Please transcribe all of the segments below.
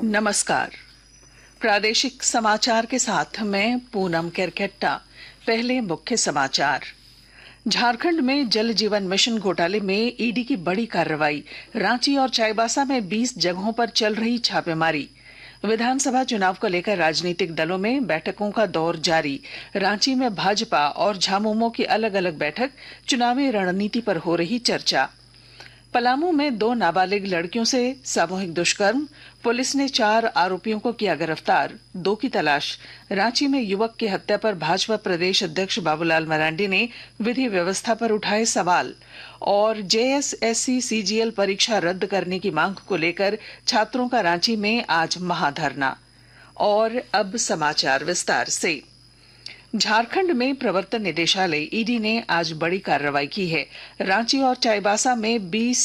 नमस्कार। प्रादेशिक समाचार के साथ मैं पूनम केरकेट्टा। पहले मुख्य समाचार। झारखंड में जल जीवन मिशन घोटाले में ईडी की बड़ी कार्रवाई। रांची और चाईबासा में 20 जगहों पर चल रही छापेमारी। विधानसभा चुनाव को लेकर राजनीतिक दलों में बैठकों का दौर जारी। रांची में भाजपा और झामुमो की अलग अलग बैठक। चुनावी रणनीति पर हो रही चर्चा। पलामू में 2 नाबालिग लड़कियों से सामूहिक दुष्कर्म। पुलिस ने 4 आरोपियों को किया गिरफ्तार, 2 की तलाश। रांची में युवक की हत्या पर भाजपा प्रदेश अध्यक्ष बाबूलाल मरांडी ने विधि व्यवस्था पर उठाए सवाल। और जेएसएससी सीजीएल परीक्षा रद्द करने की मांग को लेकर छात्रों का रांची में आज महाधरना। और अब समाचार विस्तार से। झारखंड में प्रवर्तन निदेशालय ईडी ने आज बड़ी कार्रवाई की है। रांची और चाईबासा में 20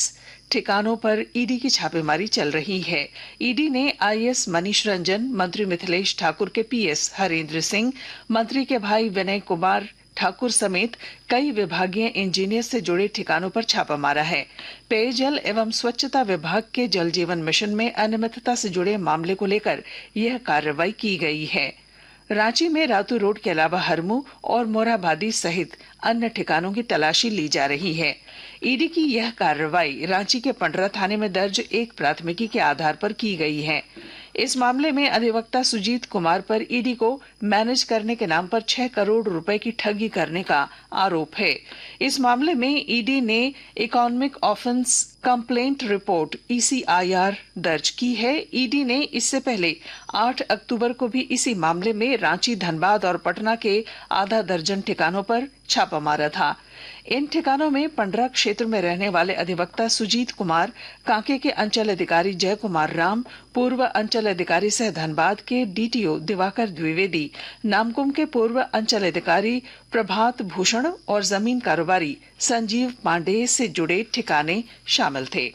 ठिकानों पर ईडी की छापेमारी चल रही है। ईडी ने आईएएस मनीष रंजन, मंत्री मिथिलेश ठाकुर के पीएस हरेंद्र सिंह, मंत्री के भाई विनय कुमार ठाकुर समेत कई विभागीय इंजीनियर से जुड़े ठिकानों पर छापा मारा है। पेयजल एवं स्वच्छता विभाग के जल जीवन मिशन में अनियमितता से जुड़े मामले को लेकर यह कार्रवाई की गई है। रांची में रातू रोड के अलावा हरमू और मोरहाबादी सहित अन्य ठिकानों की तलाशी ली जा रही है। ईडी की यह कार्रवाई रांची के पंडरा थाने में दर्ज एक प्राथमिकी के आधार पर की गई है। इस मामले में अधिवक्ता सुजीत कुमार पर ईडी को मैनेज करने के नाम पर 6 करोड़ रुपए की ठगी करने का आरोप है। इस मामले में ईडी ने economic offence complaint report ECIR दर्ज की है। ईडी ने इससे पहले 8 अक्टूबर को भी इसी मामले में रांची, धनबाद और पटना के आधा दर्जन ठिकानों पर छापा मारा था। इन ठिकानों में पंडरा क्षेत्र में रहने वाले अधिवक्ता सुजीत कुमार, कांके के अंचल अधिकारी जय कुमार राम, पूर्व अंचल अधिकारी सह धनबाद के DTO दिवाकर द्विवेदी, नामकुम के पूर्व अंचल अधिकारी प्रभात भूषण और जमीन कारोबारी संजीव पांडे से जुड़े ठिकाने शामिल थे।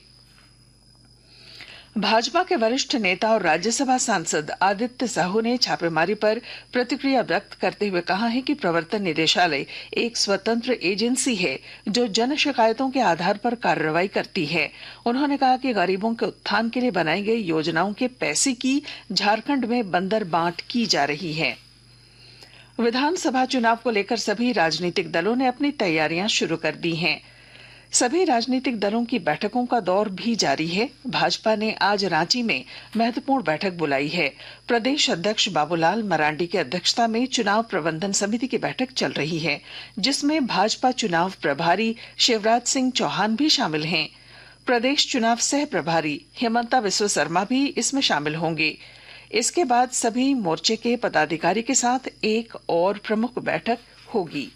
भाजपा के वरिष्ठ नेता और राज्यसभा सांसद आदित्य साहू ने छापेमारी पर प्रतिक्रिया व्यक्त करते हुए कहा है कि प्रवर्तन निदेशालय एक स्वतंत्र एजेंसी है जो जन शिकायतों के आधार पर कार्रवाई करती है। उन्होंने कहा कि गरीबों के उत्थान के लिए बनाई गई योजनाओं के पैसे की झारखंड में बंदर बांट की जा रही है। विधानसभा चुनाव को लेकर सभी राजनीतिक दलों ने अपनी तैयारियां शुरू कर दी हैं। सभी राजनीतिक दलों की बैठकों का दौर भी जारी है। भाजपा ने आज रांची में महत्वपूर्ण बैठक बुलाई है। प्रदेश अध्यक्ष बाबूलाल मरांडी की अध्यक्षता में चुनाव प्रबंधन समिति की बैठक चल रही है, जिसमें भाजपा चुनाव प्रभारी शिवराज सिंह चौहान भी शामिल हैं। प्रदेश चुनाव सह प्रभारी हेमंता बिस्वा शर्मा भी इसमें शामिल होंगे। इसके बाद सभी मोर्चे के पदाधिकारी के साथ एक और प्रमुख बैठक होगी।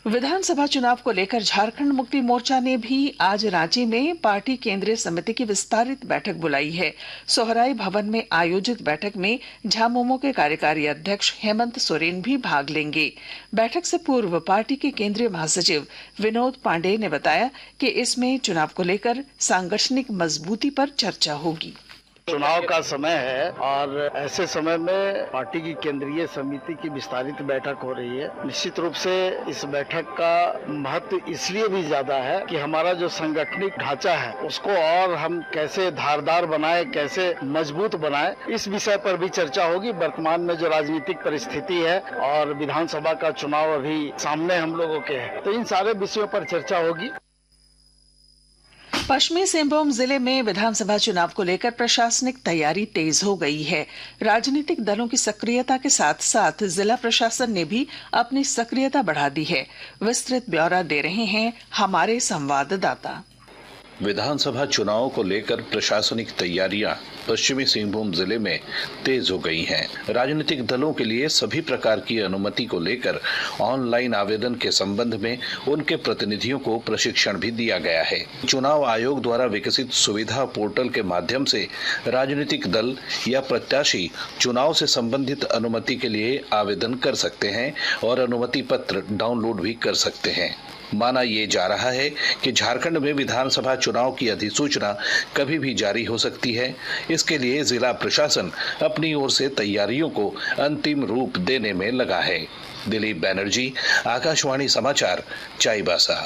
विधानसभा चुनाव को लेकर झारखंड मुक्ति मोर्चा ने भी आज रांची में पार्टी केंद्रीय समिति की विस्तारित बैठक बुलाई है। सोहराई भवन में आयोजित बैठक में झामुमो के कार्यकारी अध्यक्ष हेमंत सोरेन भी भाग लेंगे। बैठक से पूर्व पार्टी के केंद्रीय महासचिव विनोद पांडे ने बताया कि इसमें चुनाव को लेकर सांगठनिक मजबूती पर चर्चा होगी। चुनाव का समय है और ऐसे समय में पार्टी की केंद्रीय समिति की विस्तारित बैठक हो रही है। निश्चित रूप से इस बैठक का महत्व इसलिए भी ज्यादा है कि हमारा जो सांगठनिक ढांचा है उसको और हम कैसे धारदार बनाए, कैसे मजबूत बनाए, इस विषय पर भी चर्चा होगी। वर्तमान में जो राजनीतिक परिस्थिति है और विधानसभा का चुनाव अभी सामने हम लोगों के है, तो इन सारे विषयों पर चर्चा होगी। पश्चिमी सिंहभूम जिले में विधानसभा चुनाव को लेकर प्रशासनिक तैयारी तेज हो गई है। राजनीतिक दलों की सक्रियता के साथ साथ जिला प्रशासन ने भी अपनी सक्रियता बढ़ा दी है। विस्तृत ब्यौरा दे रहे हैं हमारे संवाददाता। विधानसभा चुनाव को लेकर प्रशासनिक तैयारियां पश्चिमी सिंहभूम जिले में तेज हो गई हैं। राजनीतिक दलों के लिए सभी प्रकार की अनुमति को लेकर ऑनलाइन आवेदन के संबंध में उनके प्रतिनिधियों को प्रशिक्षण भी दिया गया है। चुनाव आयोग द्वारा विकसित सुविधा पोर्टल के माध्यम से राजनीतिक दल या प्रत्याशी चुनाव से संबंधित अनुमति के लिए आवेदन कर सकते हैं और अनुमति पत्र डाउनलोड भी कर सकते हैं। माना ये जा रहा है कि झारखंड में विधानसभा चुनाव की अधिसूचना कभी भी जारी हो सकती है। इसके लिए जिला प्रशासन अपनी ओर से तैयारियों को अंतिम रूप देने में लगा है। दिलीप बैनर्जी, आकाशवाणी समाचार, चाईबासा।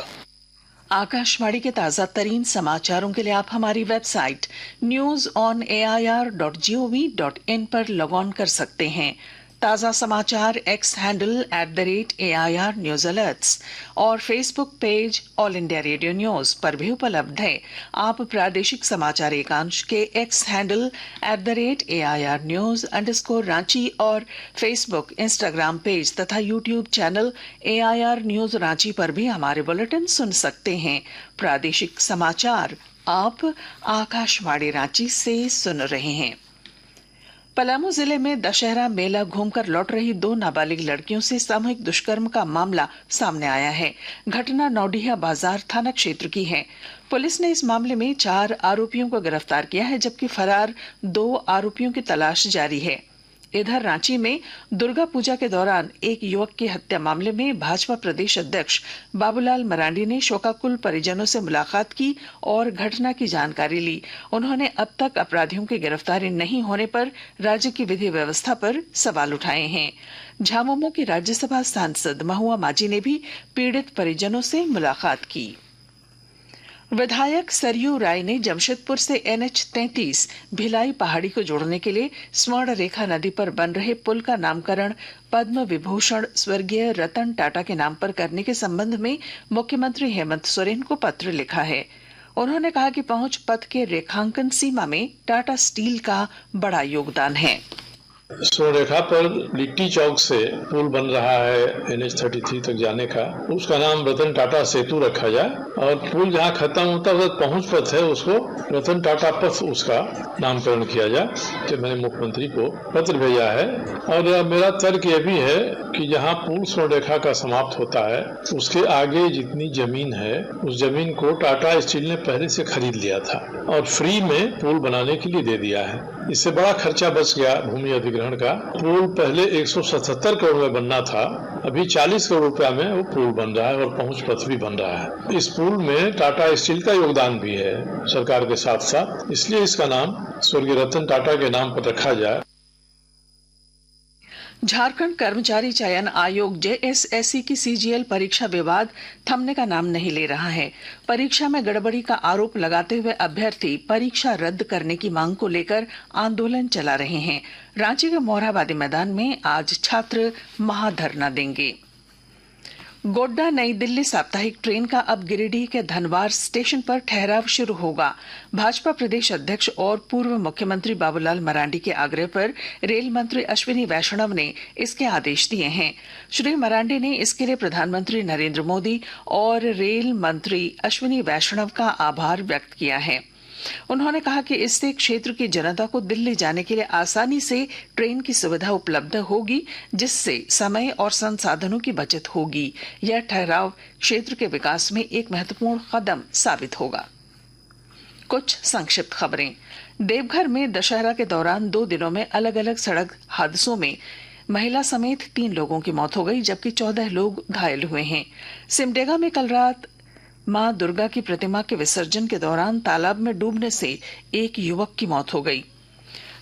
आकाशवाणी के ताजा तरीन समाचारों के लिए आप हमारी वेबसाइट news.air.gov.in पर लॉग ऑन कर सकते हैं। ताजा समाचार X handle @AIR news alerts और Facebook page All India Radio news पर भी उपलब्ध है। आप प्रादेशिक समाचार एकांश के X handle @AIR news Ranchi और फेसबुक इंस्टाग्राम पेज तथा YouTube channel AIR news Ranchi पर भी हमारे बुलेटिन सुन सकते हैं। प्रादेशिक समाचार आप आकाशवाणी रांची से सुन रहे हैं। पलामू जिले में दशहरा मेला घूमकर लौट रही 2 नाबालिग लड़कियों से सामूहिक दुष्कर्म का मामला सामने आया है। घटना नौडिया बाजार थाना क्षेत्र की है। पुलिस ने इस मामले में 4 आरोपियों को गिरफ्तार किया है, जबकि फरार 2 आरोपियों की तलाश जारी है। इधर रांची में दुर्गा पूजा के दौरान एक युवक की हत्या मामले में भाजपा प्रदेश अध्यक्ष बाबूलाल मरांडी ने शोकाकुल परिजनों से मुलाकात की और घटना की जानकारी ली। उन्होंने अब तक अपराधियों की गिरफ्तारी नहीं होने पर राज्य की विधि व्यवस्था पर सवाल उठाए हैं। झामुमो की राज्यसभा सांसद महुआ माझी ने भी पीड़ित परिजनों से मुलाकात की। विधायक सरयू राय ने जमशेदपुर से NH-33 भिलाई पहाड़ी को जोड़ने के लिए स्वर्ण रेखा नदी पर बन रहे पुल का नामकरण पद्म विभूषण स्वर्गीय रतन टाटा के नाम पर करने के संबंध में मुख्यमंत्री हेमंत सोरेन को पत्र लिखा है। उन्होंने कहा कि पहुंच पथ के रेखांकन सीमा में टाटा स्टील का बड़ा योगदान है। स्वर्ण रेखा पर लिट्टी चौक से पुल बन रहा है NH-33 तक जाने का, उसका नाम रतन टाटा सेतु रखा जाए और पुल जहाँ खत्म होता है पहुंच पथ है उसको रतन टाटा पथ उसका नामकरण किया जाए। कि मैंने मुख्यमंत्री को पत्र भेजा है और मेरा तर्क यह भी है कि जहाँ पुल स्वर्ण रेखा का समाप्त होता है उसके आगे जितनी जमीन है उस जमीन को टाटा स्टील ने पहले से खरीद लिया था और फ्री में पुल बनाने के लिए दे दिया है। इससे बड़ा खर्चा बच गया भूमि अधिग्रहण का। पुल पहले 177 करोड़ में बनना था, अभी 40 करोड़ रुपया में वो पुल बन रहा है और पहुंच पथ भी बन रहा है। इस पुल में टाटा स्टील का योगदान भी है सरकार के साथ साथ, इसलिए इसका नाम स्वर्गीय रतन टाटा के नाम पर रखा जाए। झारखंड कर्मचारी चयन आयोग JSSC की CGL परीक्षा विवाद थमने का नाम नहीं ले रहा है। परीक्षा में गड़बड़ी का आरोप लगाते हुए अभ्यर्थी परीक्षा रद्द करने की मांग को लेकर आंदोलन चला रहे हैं। रांची के मोरहाबादी मैदान में आज छात्र महाधरना देंगे। गोड्डा नई दिल्ली साप्ताहिक ट्रेन का अब गिरिडीह के धनवार स्टेशन पर ठहराव शुरू होगा। भाजपा प्रदेश अध्यक्ष और पूर्व मुख्यमंत्री बाबूलाल मरांडी के आग्रह पर रेल मंत्री अश्विनी वैष्णव ने इसके आदेश दिए हैं। श्री मरांडी ने इसके लिए प्रधानमंत्री नरेंद्र मोदी और रेल मंत्री अश्विनी वैष्णव का आभार व्यक्त किया है। उन्होंने कहा कि इससे क्षेत्र की जनता को दिल्ली जाने के लिए आसानी से ट्रेन की सुविधा उपलब्ध होगी, जिससे समय और संसाधनों की बचत होगी। यह ठहराव क्षेत्र के विकास में एक महत्वपूर्ण कदम साबित होगा। कुछ संक्षिप्त खबरें। देवघर में दशहरा के दौरान 2 दिनों में अलग अलग सड़क हादसों में महिला समेत 3 लोगों की मौत हो गई, जबकि 14 लोग घायल हुए हैं। सिमडेगा में कल रात मां दुर्गा की प्रतिमा के विसर्जन के दौरान तालाब में डूबने से एक युवक की मौत हो गई।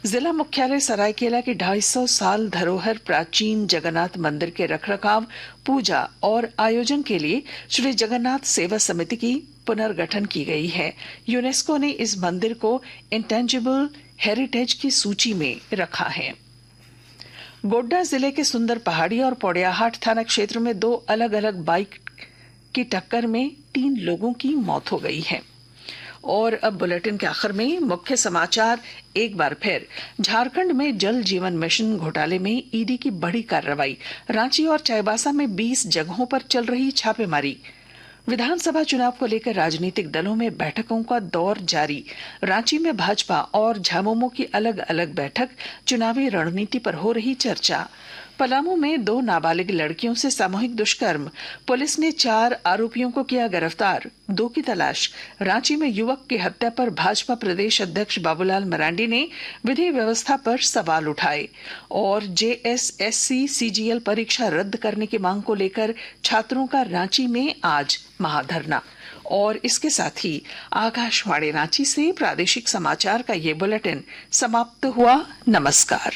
जिला मुख्यालय सरायकेला की 250 साल धरोहर प्राचीन जगन्नाथ मंदिर के रखरखाव, पूजा और आयोजन के लिए श्री जगन्नाथ सेवा समिति की पुनर्गठन की गई है। यूनेस्को ने इस मंदिर को इंटेंजिबल हेरिटेज की सूची में रखा है। गोड्डा जिले के सुंदर पहाड़ी और पौड़ियाहाट थाना क्षेत्र में 2 अलग अलग बाइक की टक्कर में 3 लोगों की मौत हो गई है। और अब बुलेटिन के आखिर में मुख्य समाचार एक बार फिर। झारखंड में जल जीवन मिशन घोटाले में ईडी की बड़ी कार्रवाई। रांची और चाईबासा में 20 जगहों पर चल रही छापेमारी। विधानसभा चुनाव को लेकर राजनीतिक दलों में बैठकों का दौर जारी। रांची में भाजपा और झामुमो की अलग अलग बैठक, चुनावी रणनीति पर हो रही चर्चा। पलामू में 2 नाबालिग लड़कियों से सामूहिक दुष्कर्म, पुलिस ने 4 आरोपियों को किया गिरफ्तार, 2 की तलाश। रांची में युवक की हत्या पर भाजपा प्रदेश अध्यक्ष बाबूलाल मरांडी ने विधि व्यवस्था पर सवाल उठाए। और JSSC CGL परीक्षा रद्द करने की मांग को लेकर छात्रों का रांची में आज महाधरना। और इसके साथ ही आकाशवाणी रांची से प्रादेशिक समाचार का ये बुलेटिन समाप्त हुआ। नमस्कार।